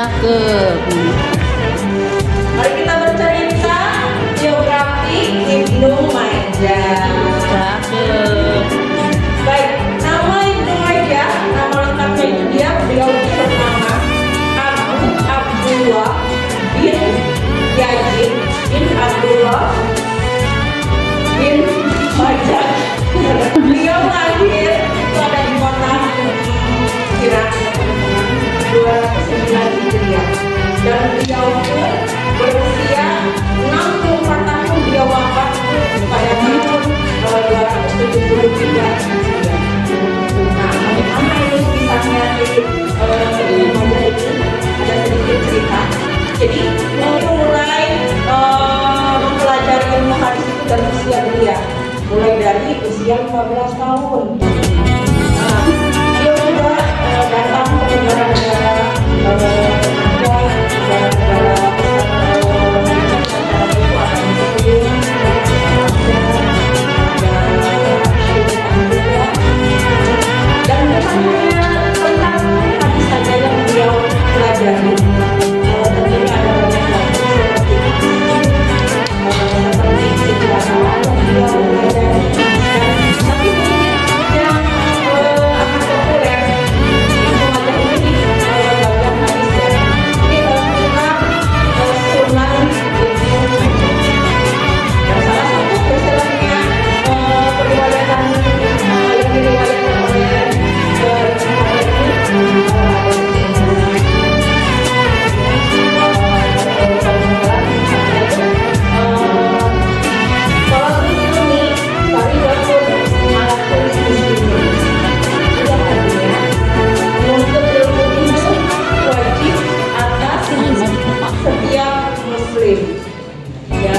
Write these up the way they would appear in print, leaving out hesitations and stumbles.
Cakep. Mari kita bercerita biografi Ibnu Majah. Cakep. Baik, nama Ibnu Majah, nama lengkapnya itu beliau bernama Abu Abdullah bin Yazid bin Abdullah bin Majah. Beliau lahir pada di kota Irak 209 Hijriah, dan beliau pun berusia 64 tahun. Beliau wafat pada tahun 273 Hijriah. Nah, bagaimana ini kisahnya di Majah ini? Ada sedikit cerita. Jadi beliau mulai mempelajari ilmu hadis itu dari usia belia, mulai dari usia 15 tahun. Nah, beliau juga datang ke negara-negara dan bukan hanya tentang hadis saja yang beliau pelajari. Tentunya ada banyak lagi seperti sejarah yang beliau pelajari. Tapi mungkin yang akan populer itu ada ini bagian hadis ya. Ini tentang Sunan Ibnu Majah. Dan salah satu bestsellernya periwayatan yang diriwayatkan oleh Ibnu Majah ini setiap muslim ya.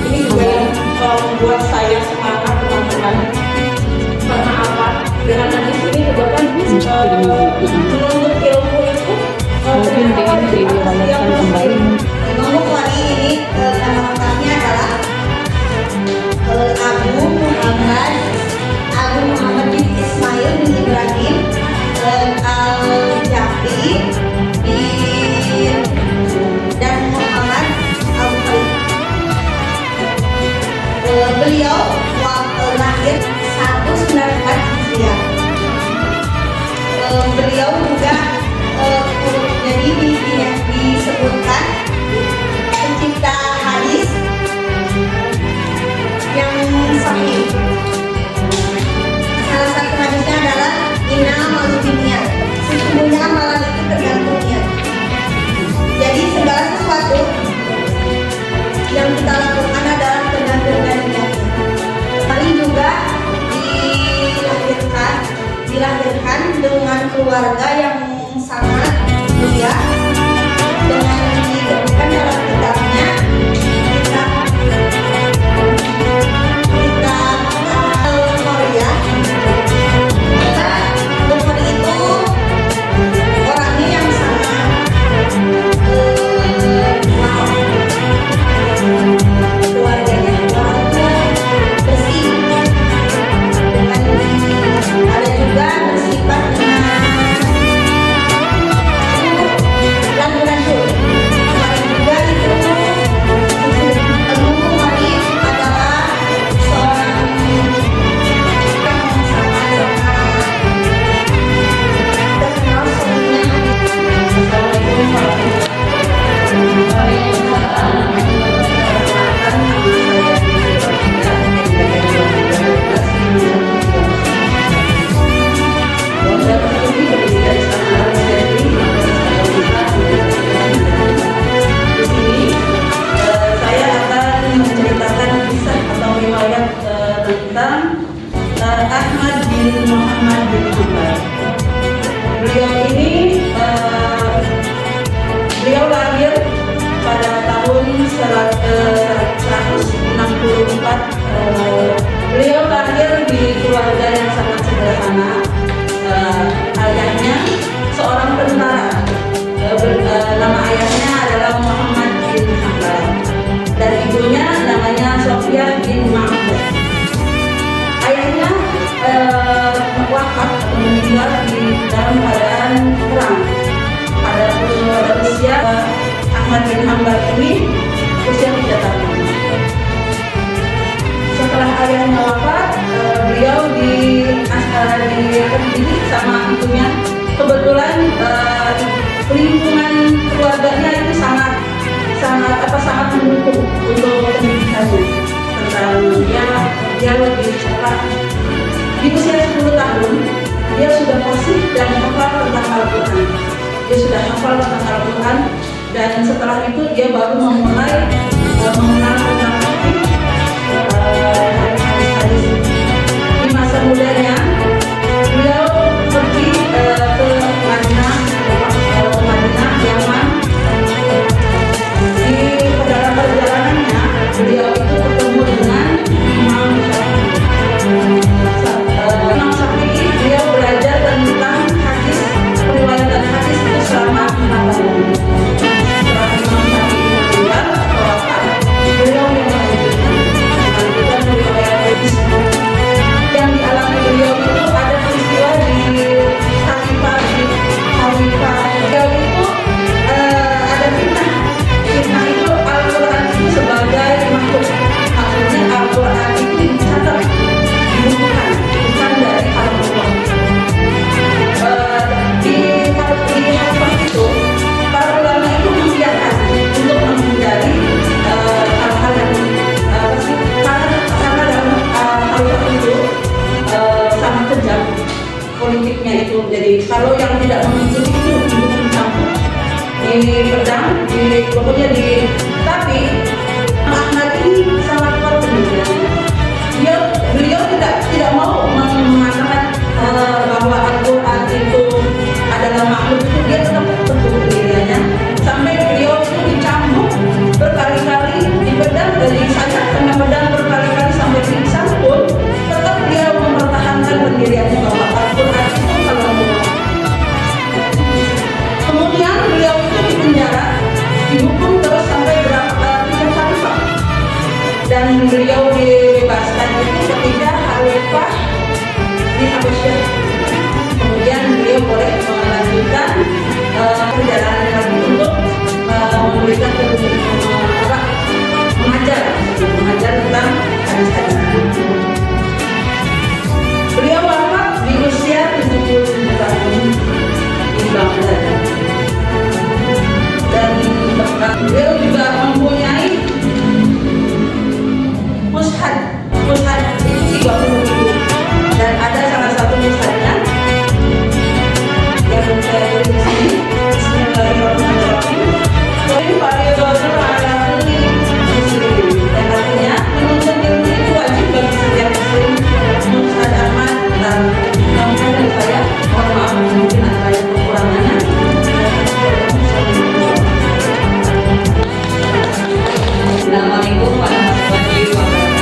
Ini juga yang membuat saya semangat, teman-teman. Karena apa? Dengan hadis ini juga kan menuntut ilmu itu Mungkin dengan diriwayatkan kembali. Untuk hari ini nama lengkapnya adalah Abu Muhammad bin Ismail bin Ibrahim Al-Jafi bin dan Muhammad Al-Khalid. Beliau lahir 194 Hijriah. Beliau juga jadi disebutkan pencipta hadis yang sahih. Salah satu hadisnya adalah inna malubinia, sesungguhnya amalan itu tergantung niat. Jadi segala sesuatu yang kita lakukan adalah tergantung dari niatnya. Paling juga dilahirkan dengan keluarga yang sangat mulia, dengan disebutkan dalam kitabnya kitab Al-Qaryah. Bukhari itu orangnya yang sangat keluarganya bersih, dengan ada juga bersifat ragu-ragu. Kemarin juga itu Ibnu Majah adalah seorang yang sangat terkenal semuanya. Saya akan menceritakan kisah atau riwayat tentang Ahmad bin Muhammad bin Hanbal. Beliau lahir pada tahun 164. Beliau lahir di keluarga yang sangat sederhana. Ayahnya seorang tentara. Nama ayahnya adalah Muhammad bin Hanbal dan ibunya namanya Sofia bin Ma'bad. Ayahnya wafat atau meninggal di dalam keadaan perang pada usia Ahmad bin Hambal ini usia 3 tahun. Setelah ayahnya wafat, beliau dididik sama ibunya. Kebetulan lingkungan keluarganya itu sangat mendukung untuk pendidikannya. Tentang dia lebih cepat. Di usia 10 tahun dia sudah fasih dan hafal tentang Al-Quran. Dia sudah hafal tentang Al-Quran, dan setelah itu dia baru memulai mengenal tentang hadis. Di masa mudanya beliau pergi ke Madinah, Yaman. Di perjalanannya beliau itu bertemu dengan Imam Syafi'i. Beliau belajar tentang hadis, periwayatan hadis itu selama 4 tahun. Setelah Imam Syafi'i meninggal atau wafat, beliau yang melanjutkan riwayat hadis. Yang dialami beliau itu ada peristiwa di Hawifah. Beliau itu ada fitnah. Fitnah itu Al-Quran itu sebagai makhluk. Maksudnya Al-Quran itu dicatat, dibukukan, bukan dari alam Allah. Di Hawifah itu para ulama itu membiarkan untuk menghindari hal-hal yang karena dalam Hawifah itu sangat kejam politiknya itu. Jadi kalau yang tidak mengikuti itu campur di pedang, tapi Ahmad ini sangat kuat pendiriannya. Beliau tidak mau mengatakan bahwa Al-Quran itu adalah makhluk itu. Dia tetap teguh pendiriannya sampai beliau itu dicambuk berkali-kali, di pedang dari sayap kena pedang berkali-kali sampai pingsan pun tetap dia mempertahankan pendiriannya bahwa Al-Quran itu kalamullah. Kemudian beliau itu dipenjara, dihukum terus sampai 3 kali Pak. Dan beliau dibebaskan itu ketika Khalifah di Abbasiyah. Kemudian beliau boleh melanjutkan perjalanan lagi untuk memberikan mengajar tentang hadis-hadis. Beliau wafat di usia 77 tahun di Baghdad. Dan beliau juga mempunyai mushaf itu 30.000, dan ada salah satu mushafnya yang saya tulis di sini. Bismillahirrahmanirrahim. Fariidhatun 'ala kulli muslim. Dan artinya menuntut ilmu itu wajib bagi setiap muslim. Mushaf Ahmad dan saya mohon maaf mungkin ada kekurangannya. Assalamualaikum warahmatullahi wabarakatuh.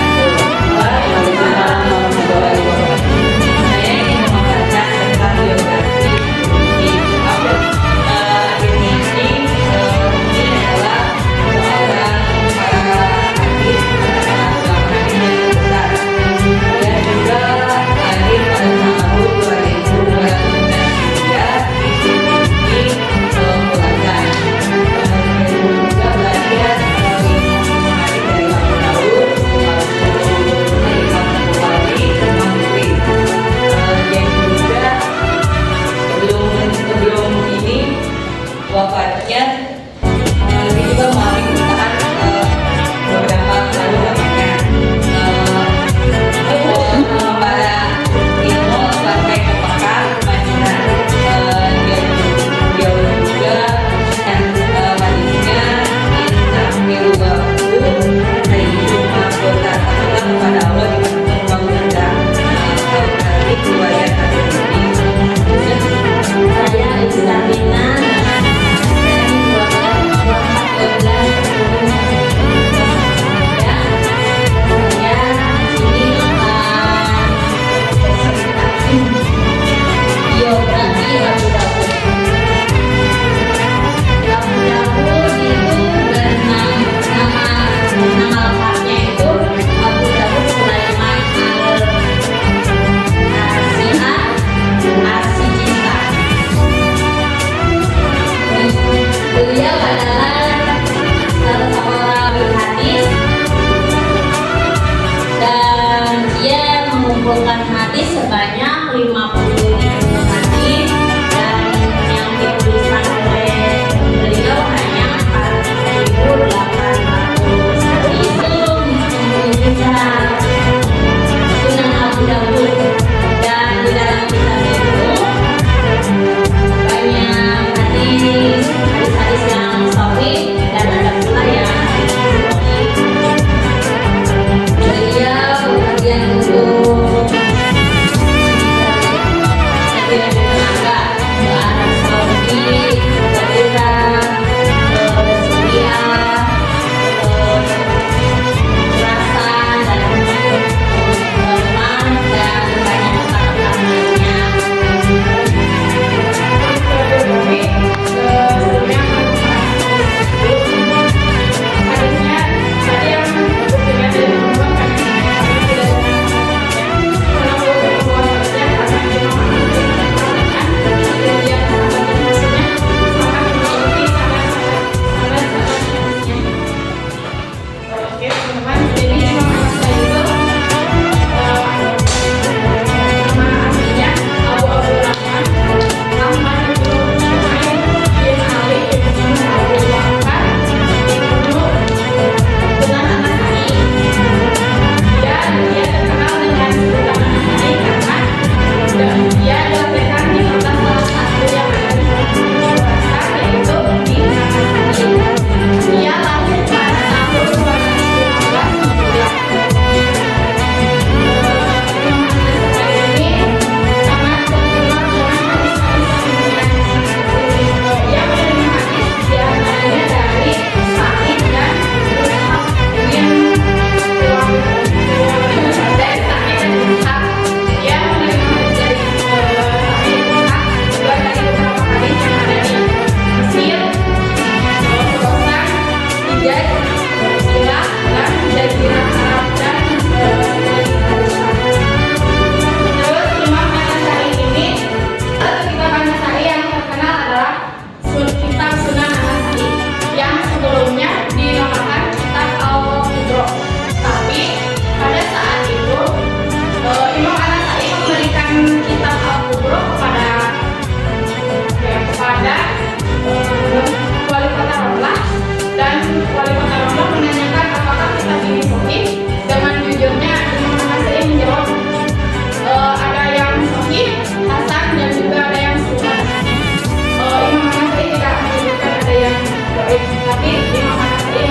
Waalaikumsalam warahmatullahi wabarakatuh. Saya ingin membaca tentang biografi Ibu Abdul. Ini adalah seorang para hadis, adalah ulama hadis yang besar. Dia juga hadir pada tahun 2293 di Belanda. Juga belajar dari Abu Daud, dari Imam Bukhari, dan Imam Muslim. Yang juga sebelum ini wafatnya, dia juga mengalami kesusahan beberapa lalu lamanya. Para ilmu sampai ke Mekah, Madinah. Dia juga hadisnya insamil bahu dari Jumat kota takutlah kepada Allah di mana rendah. Nanti riwayat hadis ini. Saya Islamina, saya keluarga 14 beliau adalah mengumpulkan hadis sebanyak 50.000 hadis, dan yang dituliskan oleh beliau hanya 4.800 hadis. Kitab Sunan Abu Dawud, dan di dalam kitab itu banyak hadis-hadis yang sahih dan ada pula yang dhaif. Beliau berbagian untuk negeri tetangga, ke Arab Saudi, ke Irak, ke Suriah, ke Khurasan, dan Yaman, dan banyak tempat lainnya. Oke teman-teman, jadi Imam Ahmad itu nama aslinya Abu Abdurrahman Ahmad bin Nu'aim bin Ali bin Abu Bakar ibnu Sunan An-Nasa'i. Dia terkenal dengan sebutan An-Nasa'i karena dia dilahirkan di kota salah satu yang ada di Khurasan, yaitu di An-Nasa'i. Dia lahir pada tahun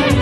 5